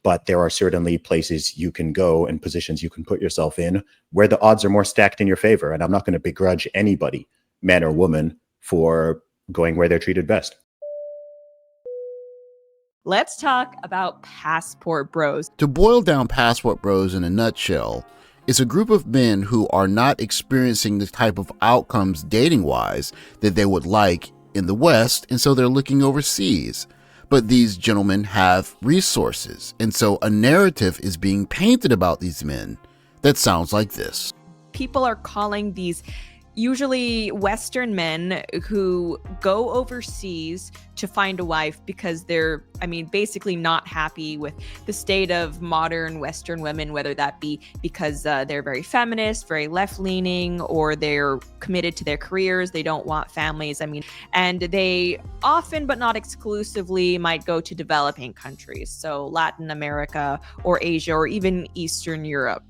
but there are certainly places you can go and positions you can put yourself in where the odds are more stacked in your favor. And I'm not going to begrudge anybody, man or woman, for going where they're treated best. Let's talk about passport bros. To boil down passport bros in a nutshell, it's a group of men who are not experiencing the type of outcomes dating-wise that they would like in the West, and so they're looking overseas. But these gentlemen have resources, and so a narrative is being painted about these men that sounds like this. People are calling these usually Western men who go overseas to find a wife because they're, basically not happy with the state of modern Western women, whether that be because they're very feminist, very left-leaning, or they're committed to their careers, they don't want families. And they often, but not exclusively, might go to developing countries, so Latin America or Asia or even Eastern Europe.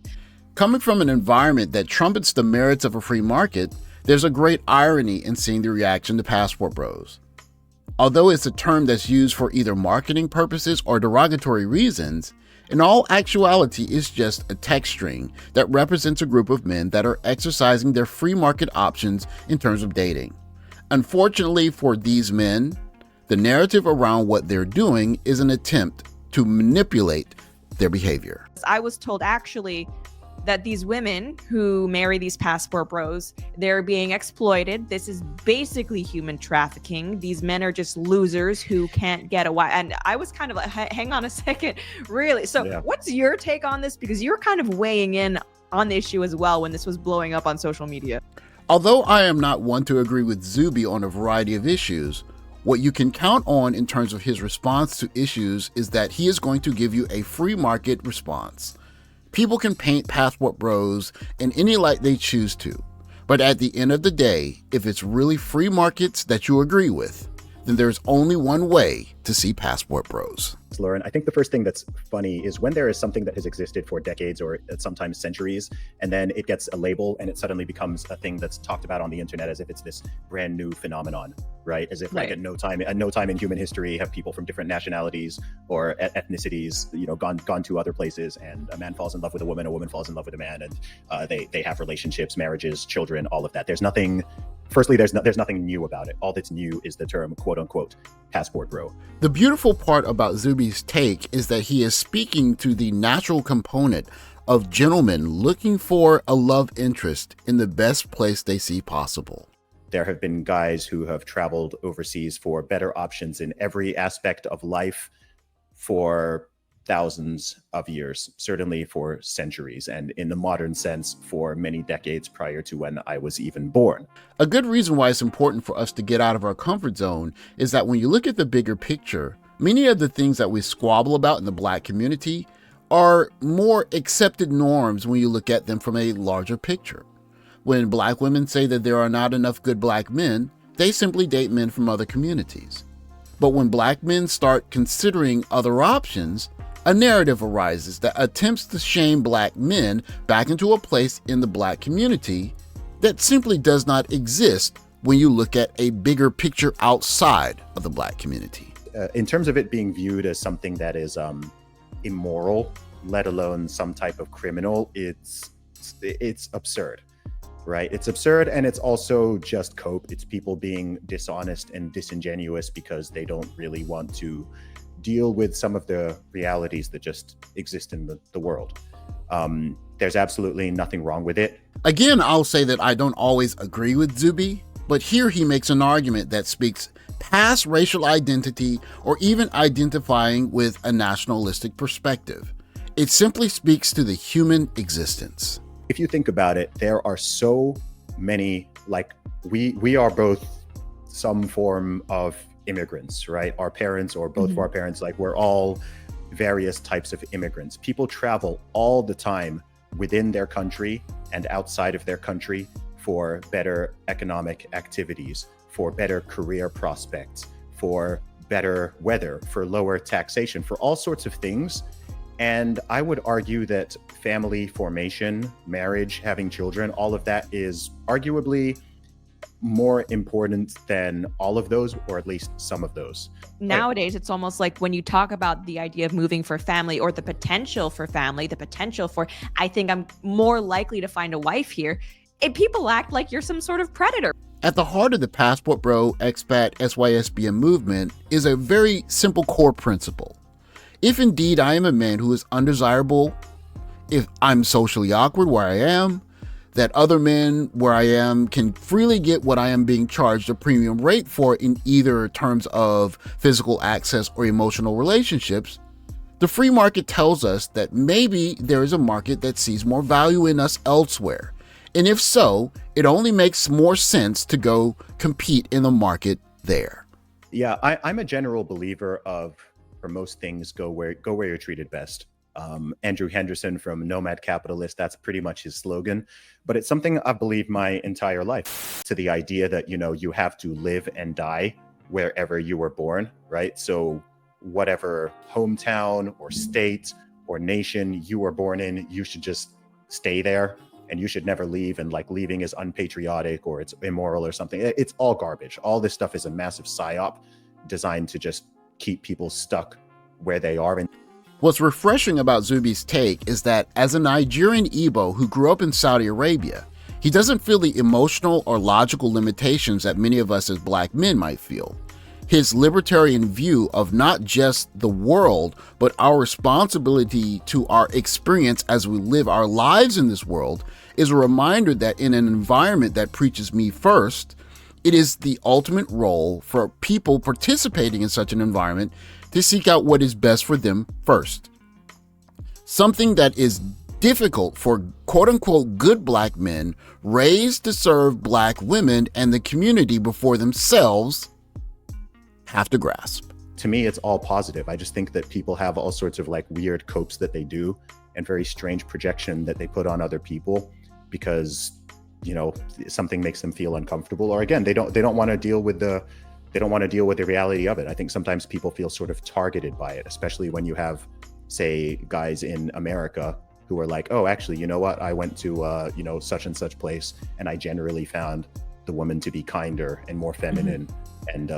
Coming from an environment that trumpets the merits of a free market, there's a great irony in seeing the reaction to passport bros. Although it's a term that's used for either marketing purposes or derogatory reasons, in all actuality it's just a text string that represents a group of men that are exercising their free market options in terms of dating. Unfortunately for these men, the narrative around what they're doing is an attempt to manipulate their behavior. I was told actually that these women who marry these passport bros, they're being exploited. This is basically human trafficking. These men are just losers who can't get a wife. And I was kind of like, hang on a second, really? So What's your take on this? Because you're kind of weighing in on the issue as well when this was blowing up on social media. Although I am not one to agree with Zube on a variety of issues, what you can count on in terms of his response to issues is that he is going to give you a free market response. People can paint passport bros in any light they choose to, but at the end of the day, if it's really free markets that you agree with, then there's only one way to see passport bros. Lauren, I think the first thing that's funny is when there is something that has existed for decades or sometimes centuries, and then it gets a label and it suddenly becomes a thing that's talked about on the internet as if it's this brand new phenomenon, right? As if like at no time in human history have people from different nationalities or ethnicities, gone to other places, and a man falls in love with a woman falls in love with a man, and they have relationships, marriages, children, all of that. There's nothing new about it. All that's new is the term, quote unquote, passport bro. The beautiful part about Zube's take is that he is speaking to the natural component of gentlemen looking for a love interest in the best place they see possible. There have been guys who have traveled overseas for better options in every aspect of life for thousands of years, certainly for centuries, and in the modern sense for many decades prior to when I was even born. A good reason why it's important for us to get out of our comfort zone is that when you look at the bigger picture, many of the things that we squabble about in the Black community are more accepted norms when you look at them from a larger picture. When Black women say that there are not enough good Black men, they simply date men from other communities. But when Black men start considering other options, a narrative arises that attempts to shame Black men back into a place in the Black community that simply does not exist when you look at a bigger picture outside of the Black community. In terms of it being viewed as something that is immoral, let alone some type of criminal, it's absurd, right? It's absurd, and it's also just cope. It's people being dishonest and disingenuous because they don't really want to deal with some of the realities that just exist in the world. There's absolutely nothing wrong with it. Again, I'll say that I don't always agree with Zube, but here he makes an argument that speaks past racial identity or even identifying with a nationalistic perspective. It simply speaks to the human existence. If you think about it, there are so many, like we are both some form of immigrants, right? Our parents or both of our parents, like we're all various types of immigrants. People travel all the time within their country and outside of their country for better economic activities, for better career prospects, for better weather, for lower taxation, for all sorts of things. And I would argue that family formation, marriage, having children, all of that is arguably more important than all of those, or at least some of those. Nowadays, it's almost like when you talk about the idea of moving for family or the potential for family, the potential for, I think I'm more likely to find a wife here, people act like you're some sort of predator. At the heart of the Passport Bro, Expat, SYSBM movement is a very simple core principle. If indeed I am a man who is undesirable, if I'm socially awkward where I am, that other men where I am can freely get what I am being charged a premium rate for in either terms of physical access or emotional relationships, the free market tells us that maybe there is a market that sees more value in us elsewhere. And if so, it only makes more sense to go compete in the market there. Yeah, I'm a general believer of, for most things, go where you're treated best. Andrew Henderson from Nomad Capitalist, that's pretty much his slogan, but it's something I've believed my entire life, to the idea that, you know, you have to live and die wherever you were born, right? So whatever hometown or state or nation you were born in, you should just stay there and you should never leave. And like leaving is unpatriotic or it's immoral or something. It's all garbage. All this stuff is a massive psyop designed to just keep people stuck where they are. And what's refreshing about Zube's take is that as a Nigerian Igbo who grew up in Saudi Arabia, he doesn't feel the emotional or logical limitations that many of us as Black men might feel. His libertarian view of not just the world, but our responsibility to our experience as we live our lives in this world is a reminder that in an environment that preaches me first, it is the ultimate role for people participating in such an environment to seek out what is best for them first. Something that is difficult for quote-unquote good Black men raised to serve Black women and the community before themselves have to grasp. To me, it's all positive. I just think that people have all sorts of like weird copes that they do and very strange projection that they put on other people because, you know, something makes them feel uncomfortable, or again, they don't want to deal with the reality of it. I think sometimes people feel sort of targeted by it, especially when you have, say, guys in America who are like, oh, actually, you know what? I went to, such and such place and I generally found the woman to be kinder and more feminine and,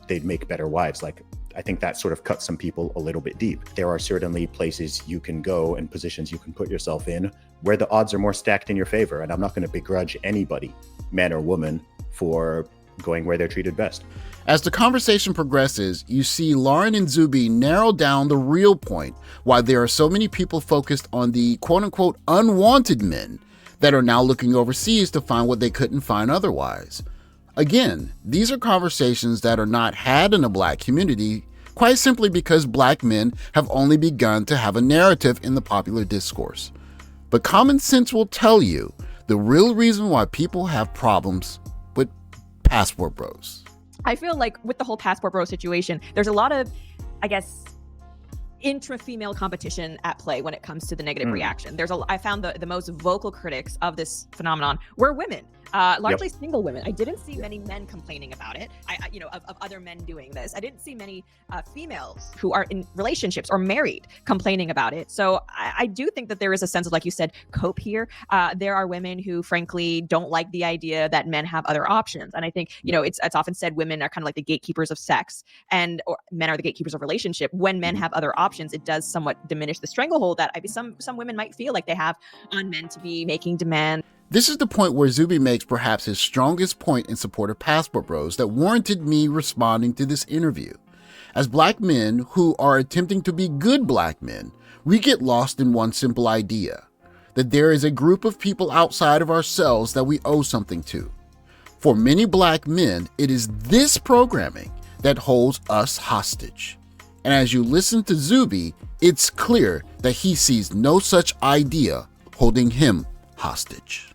they'd make better wives. Like, I think that sort of cuts some people a little bit deep. There are certainly places you can go and positions you can put yourself in where the odds are more stacked in your favor. And I'm not going to begrudge anybody, man or woman, for going where they're treated best. As the conversation progresses, you see Lauren and Zube narrow down the real point why there are so many people focused on the quote-unquote unwanted men that are now looking overseas to find what they couldn't find otherwise. Again, these are conversations that are not had in a Black community, quite simply because Black men have only begun to have a narrative in the popular discourse. But common sense will tell you the real reason why people have problems with passport bros. I feel like with the whole passport bro situation, there's a lot of, I guess, intra-female competition at play when it comes to the negative reaction. I found the most vocal critics of this phenomenon were women. Largely single women. I didn't see many men complaining about it. Of other men doing this. I didn't see many females who are in relationships or married complaining about it. So I do think that there is a sense of, like you said, cope here. There are women who, frankly, don't like the idea that men have other options. And I think, it's often said women are kind of like the gatekeepers of sex, or men are the gatekeepers of relationship. When men have other options, it does somewhat diminish the stranglehold that some women might feel like they have on men to be making demands. This is the point where Zube makes perhaps his strongest point in support of Passport Bros that warranted me responding to this interview. As Black men who are attempting to be good Black men, we get lost in one simple idea, that there is a group of people outside of ourselves that we owe something to. For many Black men, it is this programming that holds us hostage. And as you listen to Zube, it's clear that he sees no such idea holding him hostage.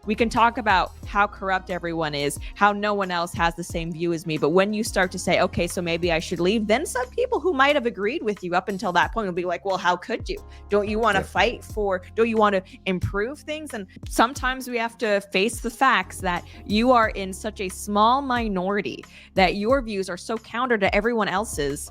We can talk about how corrupt everyone is, how no one else has the same view as me. But when you start to say, okay, so maybe I should leave, then some people who might have agreed with you up until that point will be like, well, how could you? Don't you want to fight don't you want to improve things? And sometimes we have to face the facts that you are in such a small minority that your views are so counter to everyone else's.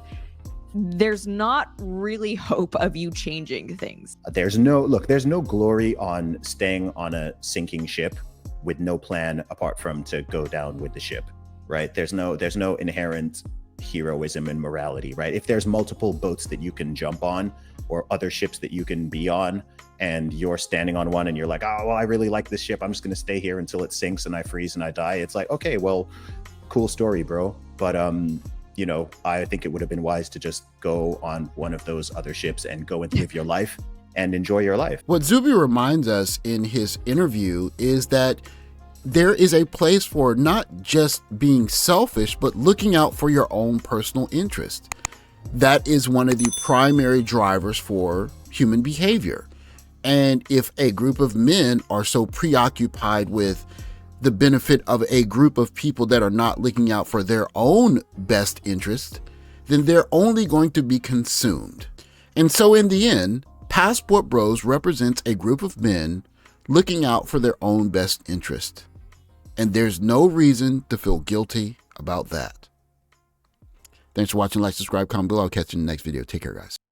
There's not really hope of you changing things. There's no glory on staying on a sinking ship with no plan apart from to go down with the ship, right? There's no inherent heroism and morality, right? If there's multiple boats that you can jump on or other ships that you can be on, and you're standing on one and you're like, oh, well, I really like this ship, I'm just going to stay here until it sinks and I freeze and I die. It's like, okay, well, cool story, bro. But you know, I think it would have been wise to just go on one of those other ships and go and live your life and enjoy your life. What Zube reminds us in his interview is that there is a place for not just being selfish, but looking out for your own personal interest. That is one of the primary drivers for human behavior. And if a group of men are so preoccupied with the benefit of a group of people that are not looking out for their own best interest, then they're only going to be consumed. And so in the end, Passport Bros represents a group of men looking out for their own best interest. And there's no reason to feel guilty about that. Thanks for watching. Like, subscribe, comment below. I'll catch you in the next video. Take care, guys.